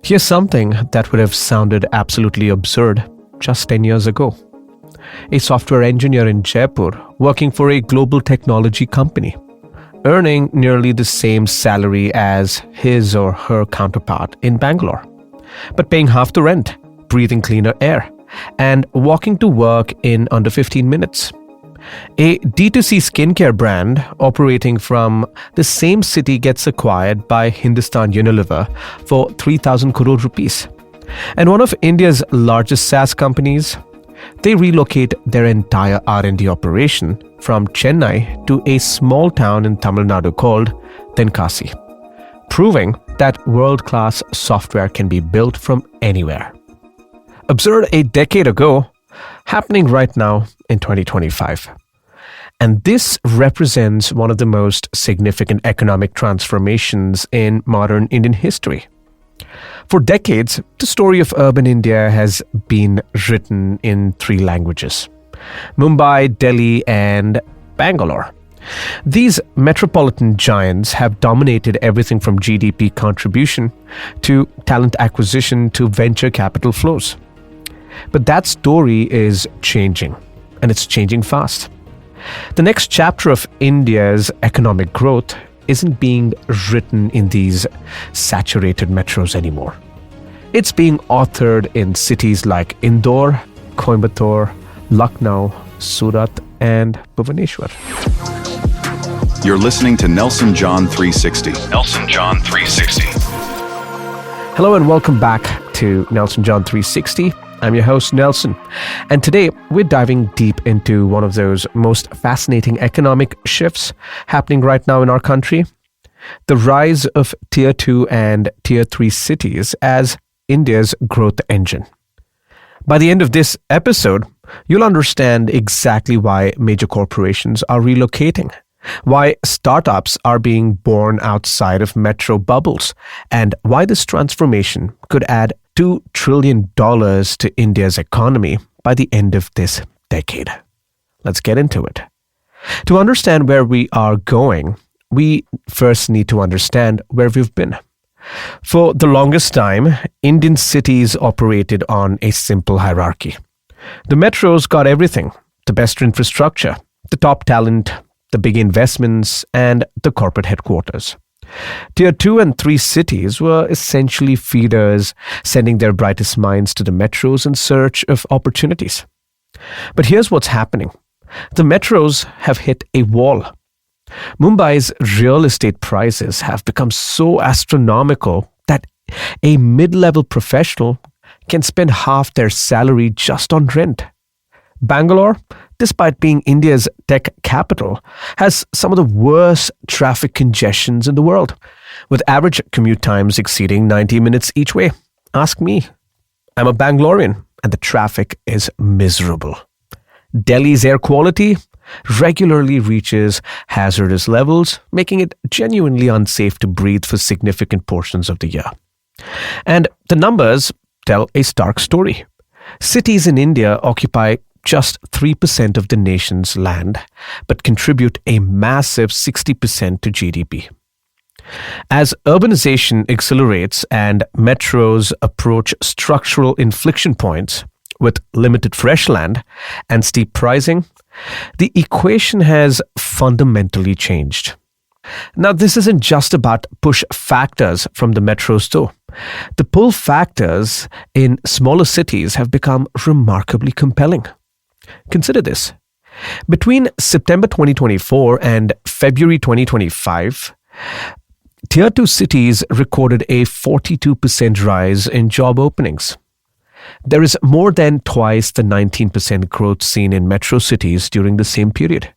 Here's something that would have sounded absolutely absurd just 10 years ago. A software engineer in Jaipur working for a global technology company, earning nearly the same salary as his or her counterpart in Bangalore, but paying half the rent, breathing cleaner air, and walking to work in under 15 minutes. A D2C skincare brand operating from the same city gets acquired by Hindustan Unilever for 3,000 crore rupees. And one of India's largest SaaS companies, they relocate their entire R&D operation from Chennai to a small town in Tamil Nadu called Tenkasi, proving that world-class software can be built from anywhere. Absurd a decade ago, happening right now in 2025. And this represents one of the most significant economic transformations in modern Indian history. For decades, the story of urban India has been written in three languages: Mumbai, Delhi, and Bangalore. These metropolitan giants have dominated everything from GDP contribution to talent acquisition to venture capital flows. But that story is changing, and it's changing fast. The next chapter of India's economic growth isn't being written in these saturated metros anymore. It's being authored in cities like Indore, Coimbatore, Lucknow, Surat, and Bhubaneswar. You're listening to Nelson John 360. Nelson John 360. Hello and welcome back to Nelson John 360. I'm your host, Nelson, and today we're diving deep into one of those most fascinating economic shifts happening right now in our country: the rise of Tier 2 and Tier 3 cities as India's growth engine. By the end of this episode, you'll understand exactly why major corporations are relocating, why startups are being born outside of metro bubbles, and why this transformation could add $2 trillion to India's economy by the end of this decade. Let's get into it. To understand where we are going, we first need to understand where we've been. For the longest time, Indian cities operated on a simple hierarchy. The metros got everything: the best infrastructure, the top talent, the big investments, and the corporate headquarters. Tier 2 and 3 cities were essentially feeders, sending their brightest minds to the metros in search of opportunities. But here's what's happening. The metros have hit a wall. Mumbai's real estate prices have become so astronomical that a mid-level professional can spend half their salary just on rent. Bangalore, despite being India's tech capital, has some of the worst traffic congestions in the world, with average commute times exceeding 90 minutes each way. Ask me. I'm a Bangalorean, and the traffic is miserable. Delhi's air quality regularly reaches hazardous levels, making it genuinely unsafe to breathe for significant portions of the year. And the numbers tell a stark story. Cities in India occupy just 3% of the nation's land, but contribute a massive 60% to GDP. As urbanization accelerates and metros approach structural inflection points with limited fresh land and steep pricing, the equation has fundamentally changed. Now, this isn't just about push factors from the metros, though. The pull factors in smaller cities have become remarkably compelling. Consider this. Between September 2024 and February 2025, Tier 2 cities recorded a 42% rise in job openings. There is more than twice the 19% growth seen in metro cities during the same period.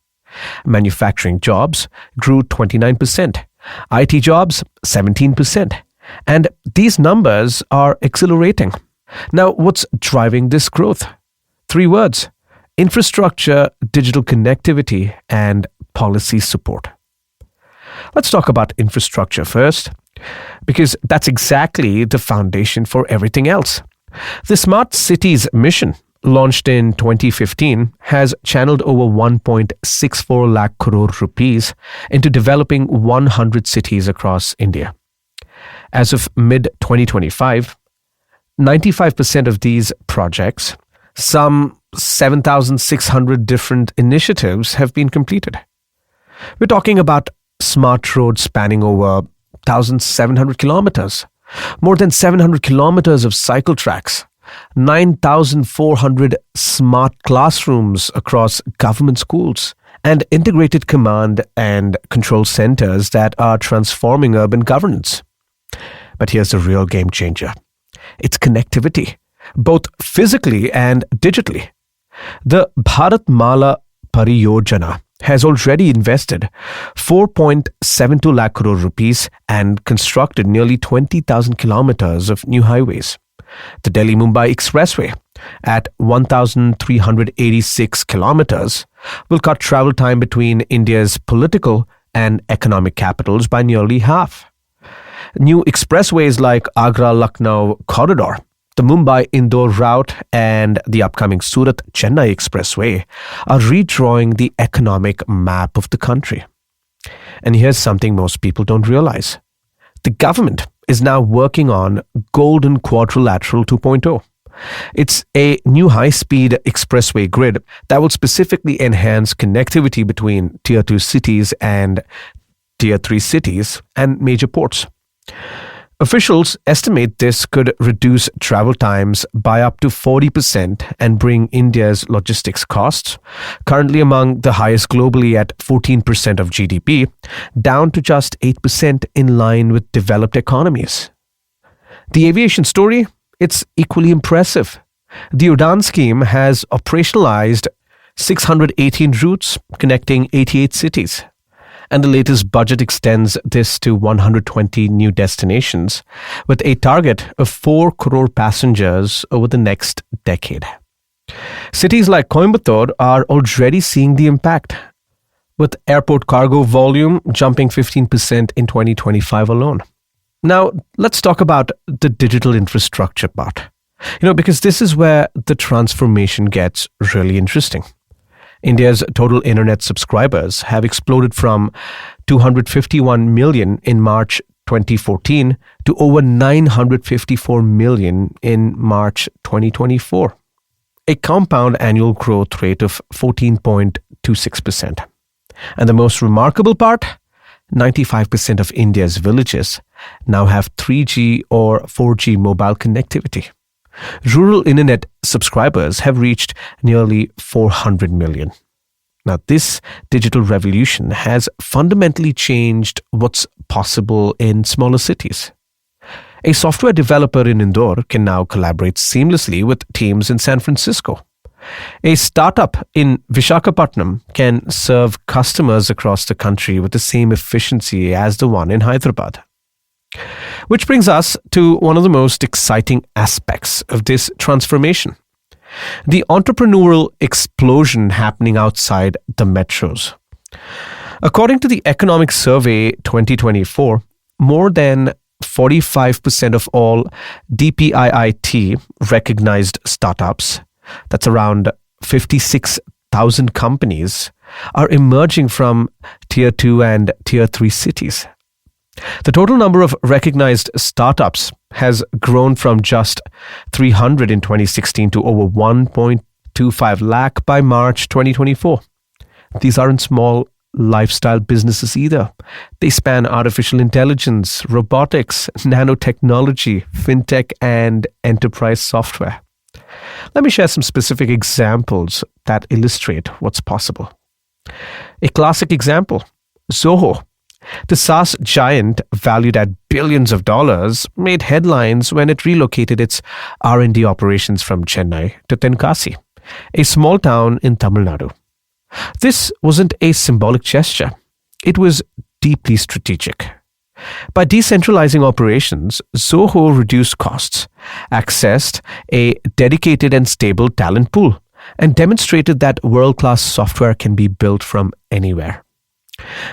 Manufacturing jobs grew 29%, IT jobs 17%, and these numbers are accelerating. Now, what's driving this growth? 3 words: infrastructure, digital connectivity, and policy support. Let's talk about infrastructure first, because that's exactly the foundation for everything else. The Smart Cities mission, launched in 2015, has channeled over 1.64 lakh crore rupees into developing 100 cities across India. As of mid-2025, 95% of these projects, some 7,600 different initiatives, have been completed. We're talking about smart roads spanning over 1,700 kilometers, more than 700 kilometers of cycle tracks, 9,400 smart classrooms across government schools, and integrated command and control centers that are transforming urban governance. But here's the real game changer. It's connectivity, both physically and digitally. The Bharatmala Pariyojana has already invested 4.72 lakh crore rupees and constructed nearly 20,000 kilometers of new highways. The Delhi-Mumbai Expressway, at 1,386 kilometers, will cut travel time between India's political and economic capitals by nearly half. New expressways like Agra-Lucknow corridor, the Mumbai-Indore route, and the upcoming Surat-Chennai expressway are redrawing the economic map of the country. And here's something most people don't realize. The government is now working on Golden Quadrilateral 2.0. It's a new high-speed expressway grid that will specifically enhance connectivity between Tier 2 cities and Tier 3 cities and major ports. Officials estimate this could reduce travel times by up to 40% and bring India's logistics costs, currently among the highest globally at 14% of GDP, down to just 8% in line with developed economies. The aviation story? It's equally impressive. The UDAN scheme has operationalized 618 routes connecting 88 cities. And the latest budget extends this to 120 new destinations, with a target of 4 crore passengers over the next decade. Cities like Coimbatore are already seeing the impact, with airport cargo volume jumping 15% in 2025 alone. Now, let's talk about the digital infrastructure part, because this is where the transformation gets really interesting. India's total internet subscribers have exploded from 251 million in March 2014 to over 954 million in March 2024, a compound annual growth rate of 14.26%. And the most remarkable part? 95% of India's villages now have 3G or 4G mobile connectivity. Rural internet subscribers have reached nearly 400 million. Now, this digital revolution has fundamentally changed what's possible in smaller cities. A software developer in Indore can now collaborate seamlessly with teams in San Francisco. A startup in Visakhapatnam can serve customers across the country with the same efficiency as the one in Hyderabad. Which brings us to one of the most exciting aspects of this transformation: the entrepreneurial explosion happening outside the metros. According to the Economic Survey 2024, more than 45% of all DPIIT recognized startups, that's around 56,000 companies, are emerging from Tier 2 and Tier 3 cities. The total number of recognized startups has grown from just 300 in 2016 to over 1.25 lakh by March 2024. These aren't small lifestyle businesses either. They span artificial intelligence, robotics, nanotechnology, fintech, and enterprise software. Let me share some specific examples that illustrate what's possible. A classic example, Zoho. The SaaS giant, valued at billions of dollars, made headlines when it relocated its R&D operations from Chennai to Tenkasi, a small town in Tamil Nadu. This wasn't a symbolic gesture. It was deeply strategic. By decentralizing operations, Zoho reduced costs, accessed a dedicated and stable talent pool, and demonstrated that world-class software can be built from anywhere.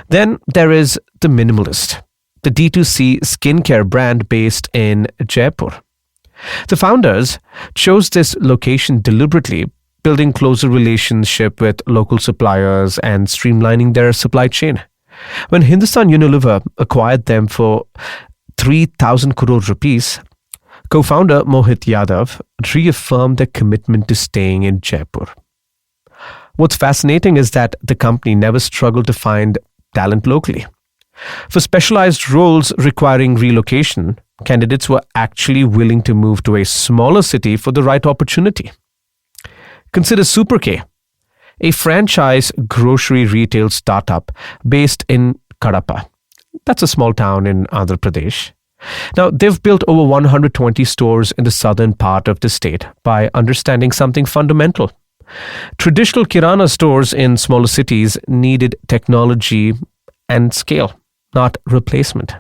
Then there is The Minimalist, the D2C skincare brand based in Jaipur. The founders chose this location deliberately, building closer relationship with local suppliers and streamlining their supply chain. When Hindustan Unilever acquired them for 3,000 crore rupees, co-founder Mohit Yadav reaffirmed their commitment to staying in Jaipur. What's fascinating is that the company never struggled to find talent locally. For specialized roles requiring relocation, candidates were actually willing to move to a smaller city for the right opportunity. Consider Super K, a franchise grocery retail startup based in Kadapa. That's a small town in Andhra Pradesh. Now, they've built over 120 stores in the southern part of the state by understanding something fundamental. Traditional kirana stores in smaller cities needed technology and scale, not replacement.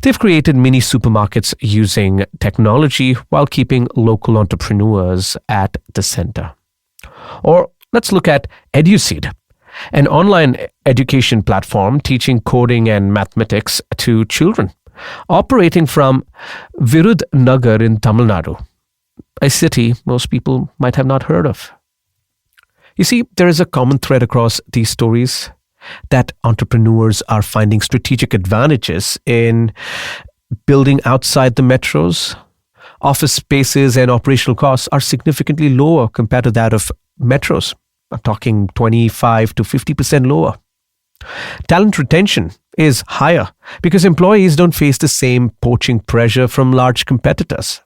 They've created mini supermarkets using technology while keeping local entrepreneurs at the center. Or let's look at EduSeed, an online education platform teaching coding and mathematics to children, operating from Virudnagar in Tamil Nadu, a city most people might have not heard of. You see, there is a common thread across these stories that entrepreneurs are finding strategic advantages in building outside the metros. Office spaces and operational costs are significantly lower compared to that of metros. I'm talking 25 to 50% lower. Talent retention is higher because employees don't face the same poaching pressure from large competitors.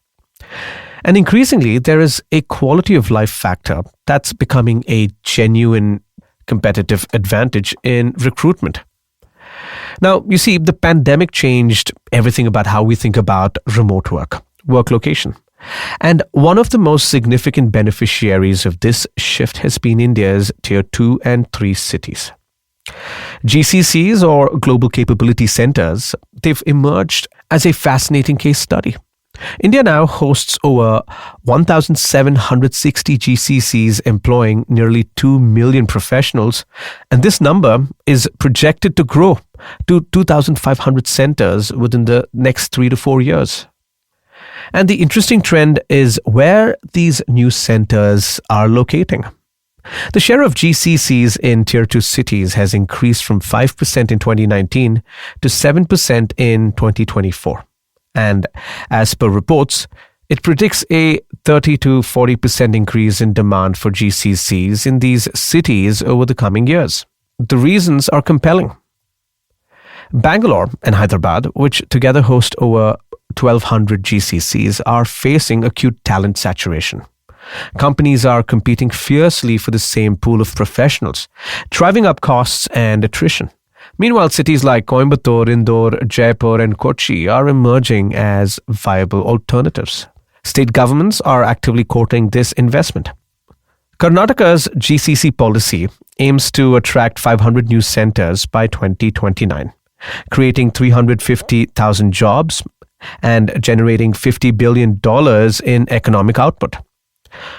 And increasingly, there is a quality of life factor that's becoming a genuine competitive advantage in recruitment. Now, you see, the pandemic changed everything about how we think about remote work location. And one of the most significant beneficiaries of this shift has been India's Tier 2 and 3 cities. GCCs, or Global Capability Centers, they've emerged as a fascinating case study. India now hosts over 1,760 GCCs employing nearly 2 million professionals, and this number is projected to grow to 2,500 centers within the next 3 to 4 years. And the interesting trend is where these new centers are locating. The share of GCCs in Tier 2 cities has increased from 5% in 2019 to 7% in 2024. And as per reports, it predicts a 30 to 40% increase in demand for GCCs in these cities over the coming years. The reasons are compelling. Bangalore and Hyderabad, which together host over 1,200 GCCs, are facing acute talent saturation. Companies are competing fiercely for the same pool of professionals, driving up costs and attrition. Meanwhile, cities like Coimbatore, Indore, Jaipur, and Kochi are emerging as viable alternatives. State governments are actively courting this investment. Karnataka's GCC policy aims to attract 500 new centers by 2029, creating 350,000 jobs and generating $50 billion in economic output.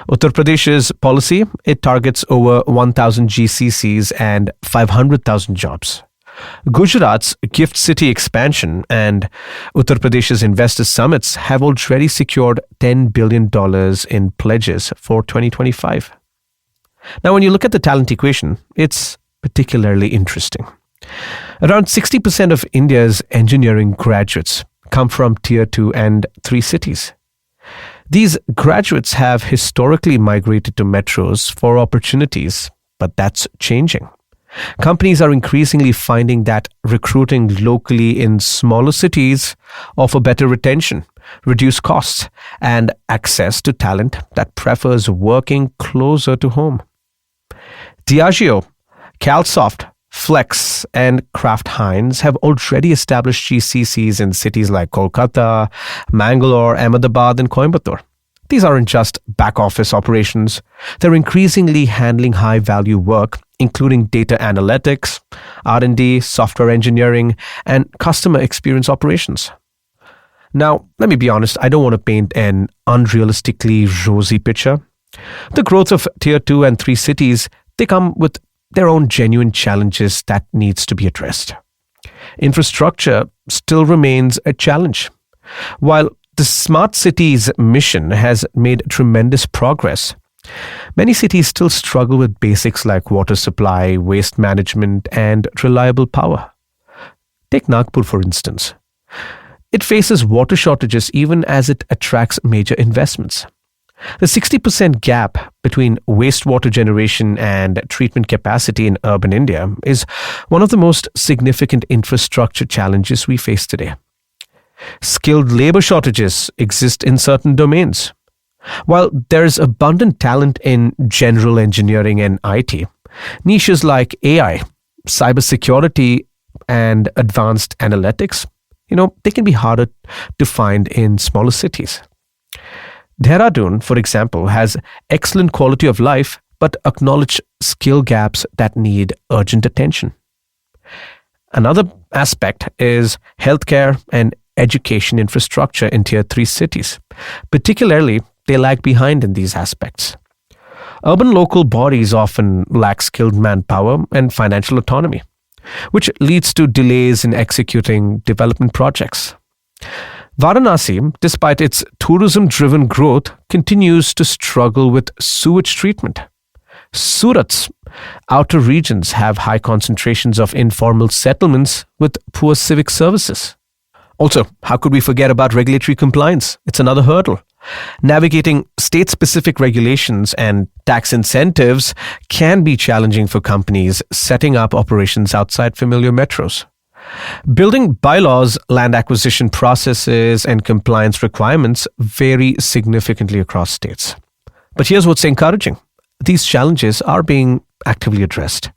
Uttar Pradesh's policy, it targets over 1,000 GCCs and 500,000 jobs. Gujarat's Gift City expansion and Uttar Pradesh's investor summits have already secured $10 billion in pledges for 2025. Now, when you look at the talent equation, it's particularly interesting. Around 60% of India's engineering graduates come from Tier 2 and 3 cities. These graduates have historically migrated to metros for opportunities, but that's changing. Companies are increasingly finding that recruiting locally in smaller cities offer better retention, reduced costs, and access to talent that prefers working closer to home. Diageo, Calsoft, Flex, and Kraft Heinz have already established GCCs in cities like Kolkata, Mangalore, Ahmedabad, and Coimbatore. These aren't just back-office operations. They're increasingly handling high-value work, including data analytics, R&D, software engineering, and customer experience operations. Now, let me be honest, I don't want to paint an unrealistically rosy picture. The growth of Tier 2 and 3 cities, they come with their own genuine challenges that needs to be addressed. Infrastructure still remains a challenge. While the Smart Cities mission has made tremendous progress, many cities still struggle with basics like water supply, waste management, and reliable power. Take Nagpur, for instance. it faces water shortages even as it attracts major investments. The 60% gap between wastewater generation and treatment capacity in urban India is one of the most significant infrastructure challenges we face today. Skilled labor shortages exist in certain domains. While there is abundant talent in general engineering and IT, niches like AI, cybersecurity, and advanced analytics, they can be harder to find in smaller cities. Dehradun, for example, has excellent quality of life but acknowledged skill gaps that need urgent attention. Another aspect is healthcare and education infrastructure in Tier 3 cities. Particularly, they lag behind in these aspects. Urban local bodies often lack skilled manpower and financial autonomy, which leads to delays in executing development projects. Varanasi, despite its tourism-driven growth, continues to struggle with sewage treatment. Surat's outer regions have high concentrations of informal settlements with poor civic services. Also, how could we forget about regulatory compliance? It's another hurdle. Navigating state-specific regulations and tax incentives can be challenging for companies setting up operations outside familiar metros. Building bylaws, land acquisition processes, and compliance requirements vary significantly across states. But here's what's encouraging. These challenges are being actively addressed.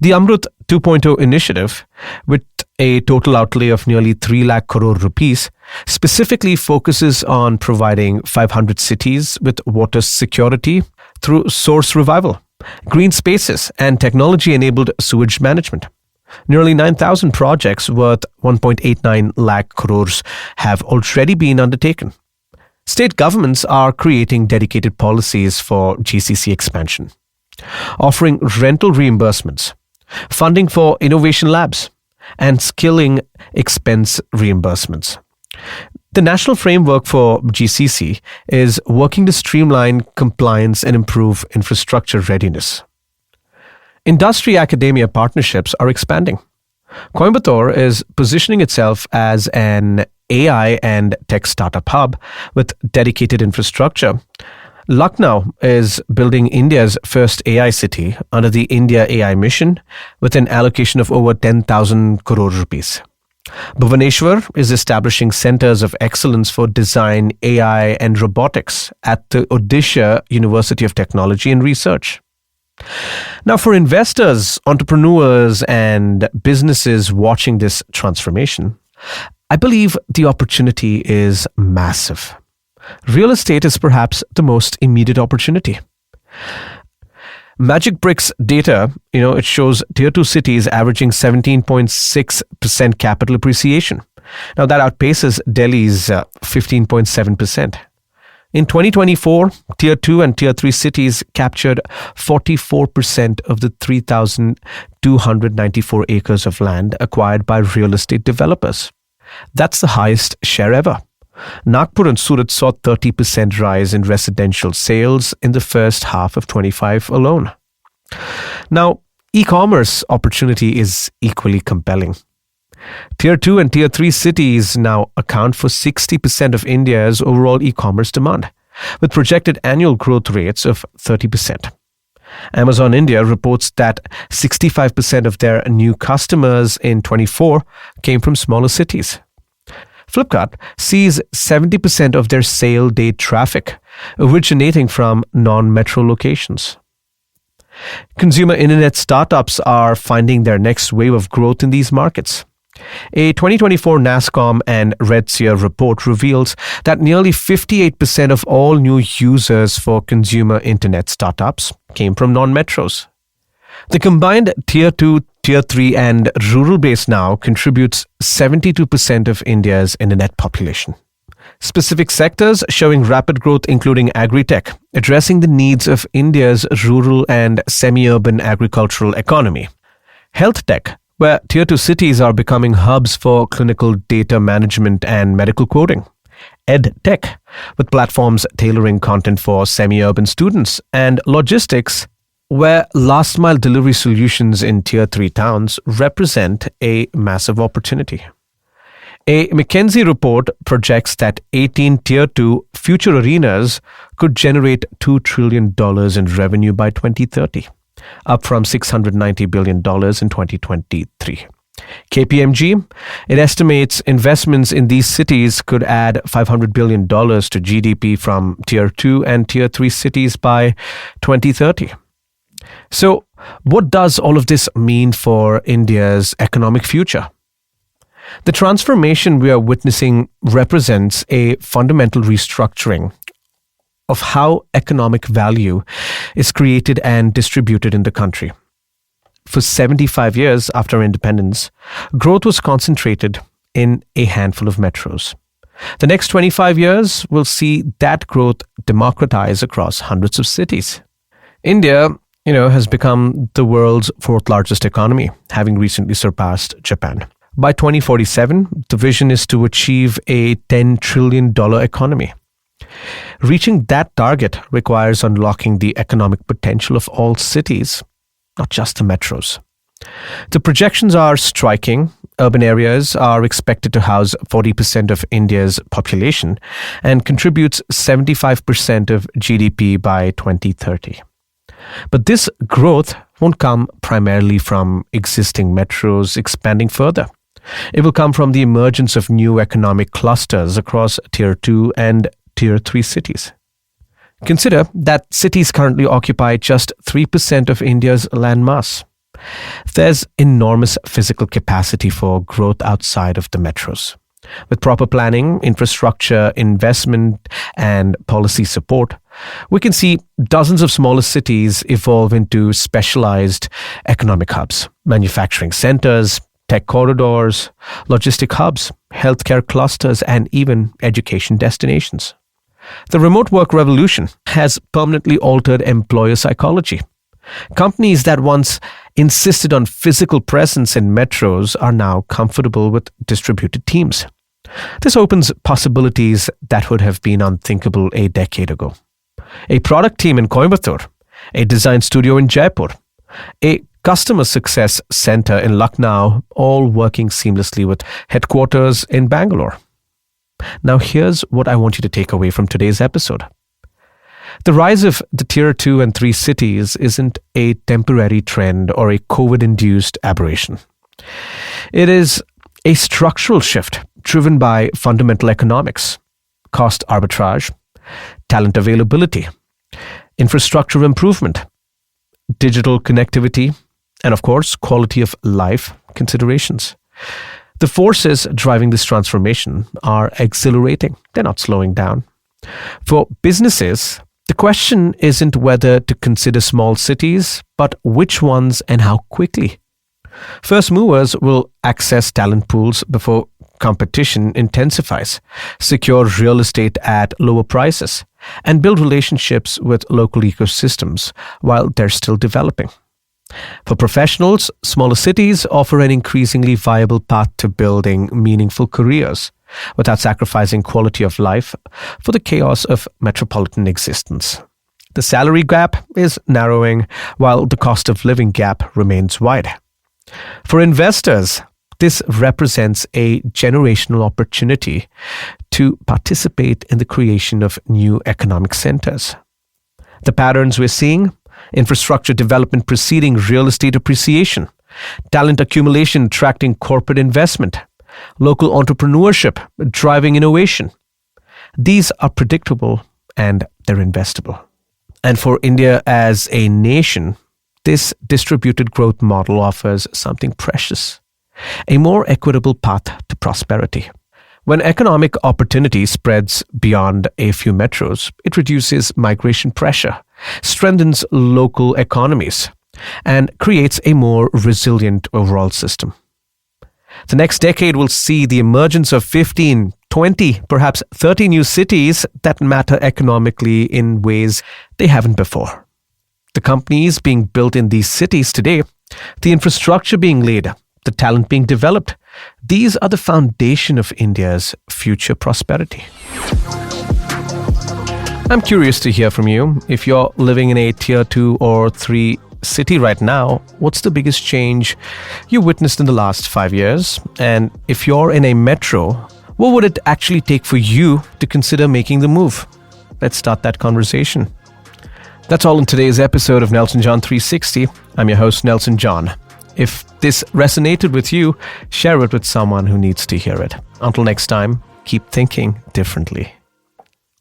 The Amrut 2.0 initiative, with a total outlay of nearly 3 lakh crore rupees, specifically focuses on providing 500 cities with water security through source revival, green spaces, and technology-enabled sewage management. Nearly 9,000 projects worth 1.89 lakh crores have already been undertaken. State governments are creating dedicated policies for GCC expansion, offering rental reimbursements, funding for innovation labs, and skilling expense reimbursements. The national framework for GCC is working to streamline compliance and improve infrastructure readiness. Industry-academia partnerships are expanding. Coimbatore is positioning itself as an AI and tech startup hub with dedicated infrastructure. Lucknow is building India's first AI city under the India AI mission with an allocation of over 10,000 crore rupees. Bhubaneswar is establishing centers of excellence for design, AI, and robotics at the Odisha University of Technology and Research. Now, for investors, entrepreneurs, and businesses watching this transformation, I believe the opportunity is massive. Real estate is perhaps the most immediate opportunity. Magic Bricks data, it shows Tier 2 cities averaging 17.6% capital appreciation. Now, that outpaces Delhi's 15.7%. In 2024, Tier 2 and Tier 3 cities captured 44% of the 3,294 acres of land acquired by real estate developers. That's the highest share ever. Nagpur and Surat saw 30% rise in residential sales in the first half of 25 alone. Now, e-commerce opportunity is equally compelling. Tier 2 and Tier 3 cities now account for 60% of India's overall e-commerce demand, with projected annual growth rates of 30%. Amazon India reports that 65% of their new customers in 24 came from smaller cities. Flipkart sees 70% of their sale day traffic originating from non-metro locations. Consumer internet startups are finding their next wave of growth in these markets. A 2024 NASSCOM and RedSeer report reveals that nearly 58% of all new users for consumer internet startups came from non-metros. The combined Tier 2, Tier 3 and rural base now contributes 72% of India's internet population. Specific sectors showing rapid growth including agri-tech, addressing the needs of India's rural and semi-urban agricultural economy. Health tech, where Tier 2 cities are becoming hubs for clinical data management and medical coding. EdTech, with platforms tailoring content for semi-urban students. And logistics, where last-mile delivery solutions in Tier 3 towns represent a massive opportunity. A McKinsey report projects that 18 Tier 2 future arenas could generate $2 trillion in revenue by 2030, up from $690 billion in 2023. KPMG, it estimates investments in these cities could add $500 billion to GDP from Tier 2 and Tier 3 cities by 2030. So, what does all of this mean for India's economic future? The transformation we are witnessing represents a fundamental restructuring of how economic value is created and distributed in the country. For 75 years after independence, growth was concentrated in a handful of metros. The next 25 years will see that growth democratize across hundreds of cities. India, has become the world's fourth largest economy, having recently surpassed Japan. By 2047, the vision is to achieve a $10 trillion economy. Reaching that target requires unlocking the economic potential of all cities, not just the metros. The projections are striking. Urban areas are expected to house 40% of India's population and contributes 75% of GDP by 2030. But this growth won't come primarily from existing metros expanding further. It will come from the emergence of new economic clusters across Tier 2 and Tier 3 cities. Consider that cities currently occupy just 3% of India's landmass. There's enormous physical capacity for growth outside of the metros. With proper planning, infrastructure, investment, and policy support, we can see dozens of smaller cities evolve into specialized economic hubs, manufacturing centers, tech corridors, logistic hubs, healthcare clusters, and even education destinations. The remote work revolution has permanently altered employer psychology. Companies that once insisted on physical presence in metros are now comfortable with distributed teams. This opens possibilities that would have been unthinkable a decade ago. A product team in Coimbatore, a design studio in Jaipur, a customer success center in Lucknow, all working seamlessly with headquarters in Bangalore. Now here's what I want you to take away from today's episode. The rise of the Tier 2 and 3 cities isn't a temporary trend or a COVID-induced aberration. It is a structural shift driven by fundamental economics, cost arbitrage, talent availability, infrastructure improvement, digital connectivity, and of course, quality of life considerations. The forces driving this transformation are exhilarating. They're not slowing down. For businesses, the question isn't whether to consider small cities, but which ones and how quickly. First movers will access talent pools before competition intensifies, secure real estate at lower prices, and build relationships with local ecosystems while they're still developing. For professionals, smaller cities offer an increasingly viable path to building meaningful careers without sacrificing quality of life for the chaos of metropolitan existence. The salary gap is narrowing while the cost of living gap remains wide. For investors, this represents a generational opportunity to participate in the creation of new economic centers. The patterns we're seeing: infrastructure development preceding real estate appreciation, talent accumulation attracting corporate investment, local entrepreneurship driving innovation. These are predictable and they're investable. And for India as a nation, this distributed growth model offers something precious: a more equitable path to prosperity. When economic opportunity spreads beyond a few metros, it reduces migration pressure, strengthens local economies, and creates a more resilient overall system. The next decade will see the emergence of 15, 20, perhaps 30 new cities that matter economically in ways they haven't before. The companies being built in these cities today, the infrastructure being laid, the talent being developed, these are the foundation of India's future prosperity. I'm curious to hear from you. If you're living in a Tier 2 or 3 city right now, what's the biggest change you witnessed in the last 5 years? And if you're in a metro, what would it actually take for you to consider making the move? Let's start that conversation. That's all in today's episode of Nelson John 360. I'm your host, Nelson John. If this resonated with you, share it with someone who needs to hear it. Until next time, keep thinking differently.